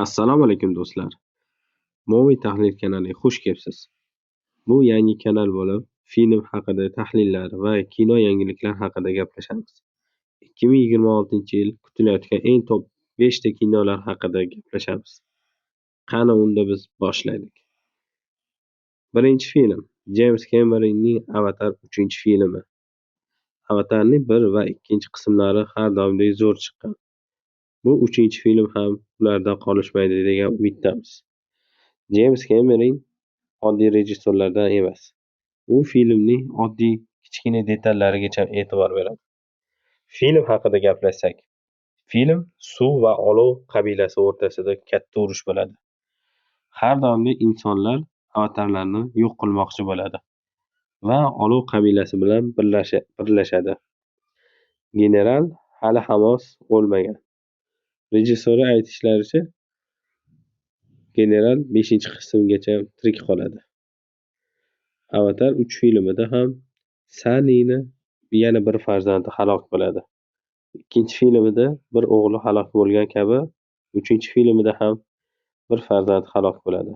Assalomu alaykum do'stlar. Moviy tahlil kanaliga xush kelibsiz. Bu yangi kanal bo'lib, film haqida tahlillar va kino yangiliklar haqida gaplashamiz. 2026-yil kutilayotgan eng top 5 ta kinolar haqida gaplashamiz. Qani unda biz boshlaylik. Birinchi film James Cameronning Avatar 3-filmi. Avatarning 1 va 2 qismlari har doimdek zo'r chiqqan. Bu 3-film ham ulardan qolishmaydi degan umiddamiz. James Cameron oddiy rejissyorlardan emas. U filmning oddiy kichkina detallarigacha e'tibor beradi. Film haqida gaplashsak, film suv va olov qabilasi o'rtasida katta urush bo'ladi. Har doimli insonlar avatarlarni yo'q qilmoqchi bo'ladi va olov qabilasi bilan birlashadi. General hali Hamos o'lmagan. Rejissyorning aytishlaricha, general 5-qismgacha tirik qoladi. Avatar 3 filmida ham Sunny'ni yana bir farzandi halok bo'ladi. 2-filmida bir o'g'li halok bo'lgan kabi, 3-filmida ham bir farzand halok bo'ladi.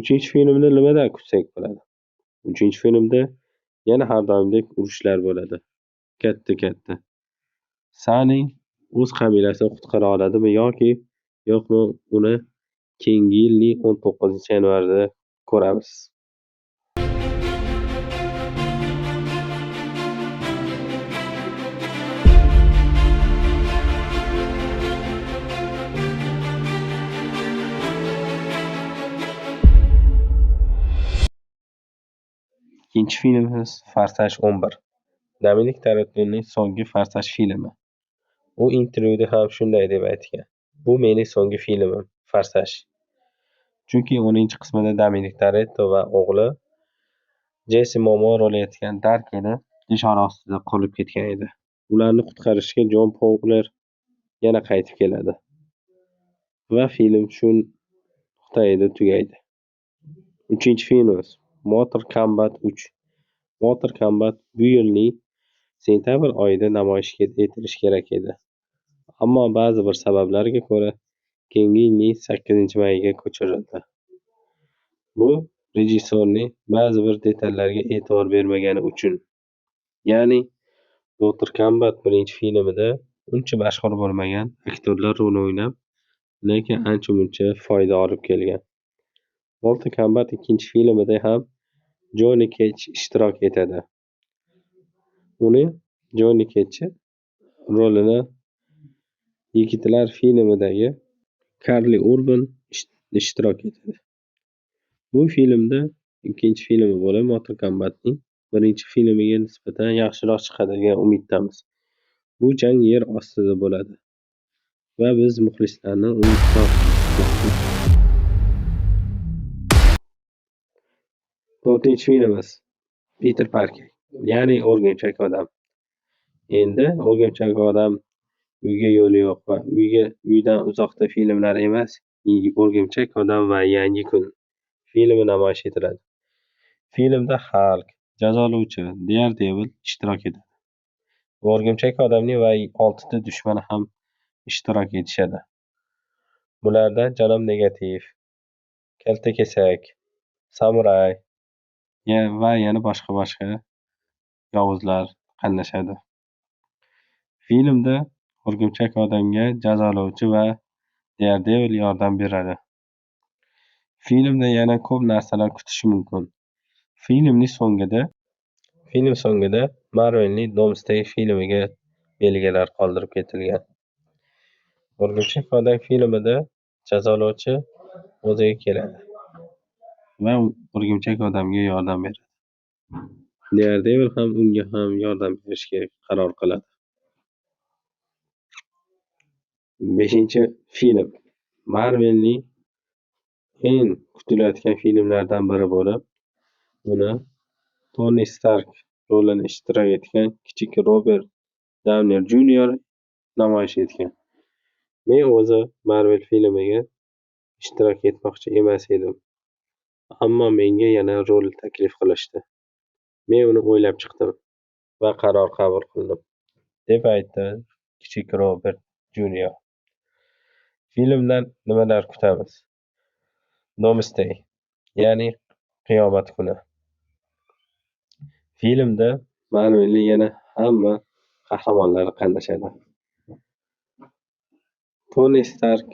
3-filmni nimadan kutsak bo'ladi? 3-filmda yana har doimdek urushlar bo'ladi. Katta. Sunny o'z qabilasini qutqara oladimi yo'qmi, uni keyingi yilning 19-yanvarida ko'ramiz. Ikkinchi filmimiz Farsaj 11. Dominik Torettoning so'nggi Farsaj filmi. U intervyuda ham shunday deb aytgan: "Bu mening so'nggi filmim, Farsaj." Chunki 10-qismida Dominik Toretto va o'g'li Jeyson Momoa rol etgan Darkini nishon ostida qolib ketgan edi. Ularni qutqarishga Jon Fowler yana qaytib keladi va film shu nuqtada tugaydi. 3-filmimiz Mortal Kombat 3. Mortal Kombat bu yilning sentabr oyida namoyish etilishi kerak edi. Ammo ba'zi bir sabablarga ko'ra keyingi yilning 8-mayiga ko'chirildi. Bu rejissyorning ba'zi bir detallarga e'tibor bermagani uchun. Ya'ni Mortal Kombat 1-filmida uncha mashhur bo'lmagan aktyorlar rol o'ynab, lekin ancha-muncha foyda olib kelgan. Mortal Kombat 2-filmida ham Johnny Cage ishtirok etadi. Johnny Cage rolini Yigitlar filmidagi Karli Urban ishtirok etadi. Bu filmda 2-filmi bo'lib Mortal Kombatning 1-filmiga nisbatan yaxshiroq chiqadi degan umiddamiz. Bu jang yer ostida bo'ladi va biz muxlislarni umidvor qilamiz. 4-filmimiz Peter Parker, ya'ni O'rgimchak odam. Endi O'rgimchak odam uyga yo'li yo'q va uydan uzoqda filmlar emas, O'rgimchak odam va yangi kun filmi namoyish etiladi. Filmda Hulk, Jazolovchi, Daredevil ishtirok etadi. O'rgimchak odamning va 6 ta dushmani ham ishtirok etishadi. Bulardan Janob Negativ, Kaltakesak, Samuray va yana boshqa yovuzlar qatnashadi. Filmda O'rgimchak odamga Jazolovchi va Daredevil yordam beradi. Filmda yana ko'p narsalar kutish mumkin. Film so'ngida Marvelning Doomsday filmiga belgilar qoldirib ketilgan. O'rgimchak odam filmida Jazolovchi o'ziga keladi va O'rgimchak odamga yordam beradi. Daredevil ham unga yordam berishga qaror qiladi. 5-film Marvelning eng kutilayotgan filmlaridan biri bo'lib, uni Tony Stark rolini ishtirok etgan kichik Robert Downer Jr. namoyish etgan. Men o'zi Marvel filmiga ishtirok etmoqchi emas edim. Ammo menga yana rol taklif qilishdi. Men uni o'ylab chiqdim va qaror qabul qildim, deb aytdi kichik Robert Jr. Filmdan nimalar kutamiz? Domesday, ya'ni qiyomat kuni. Filmda Marvelning yana hamma qahramonlari qatnashadi. Toni Stark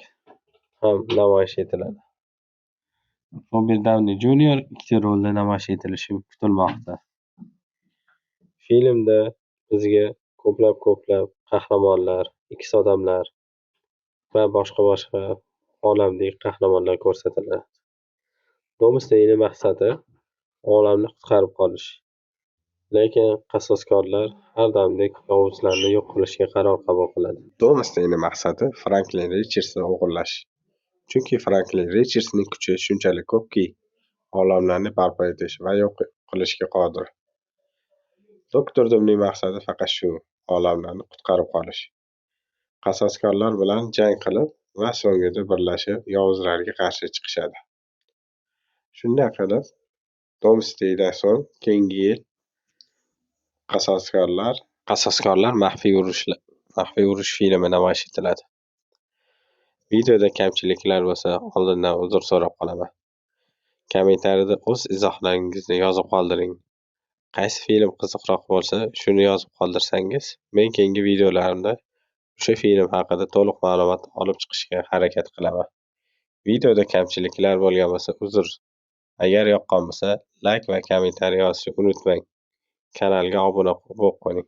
ham namoyish etiladi. Robert Downi Junior ikkita rolda namoyish etilishi kutilmoqda. Filmda bizga ko'plab qahramonlar, X odamlar va boshqa olamdagi qahramonlar ko'rsatiladi. Domesdayning maqsadi olamni qutqarib qolish. Lekin qasoskorlar har damdek yovuzlarni yo'q qilishga qaror qabul qiladi. Domesdayning maqsadi Franklin Richardsni o'g'irlash. Chunki Franklin Richardsning kuchi shunchalik ko'pki, olamlarni barpo etish va yo'q qilishga qodir. Doktor Doomning maqsadi faqat shu, olamlarni qutqarib qolish. Qasoskorlar bilan jang qilib va so'nggida birlashib yovuzlarga qarshi chiqishadi. Shunday qilib, Domesdaydan so'ng keyingi yil Qasoskorlar maxfiy urush filmi namoyish etiladi. Videoda kamchiliklar bo'lsa, oldindan uzr so'rab qolaman. Kommentariyada o'z izohlaringizni yozib qoldiring. Qaysi film qiziqroq bo'lsa, shuni yozib qoldirsangiz, men keyingi videolarimda o'sha film haqida to'liq ma'lumot olib chiqishga harakat qilaman. Videoda kamchiliklar bo'lgan bo'lsa, uzr. Agar yoqqan bo'lsa, like va kommentariy yozishni unutmang. Kanalga obuna bo'lib qo'ying.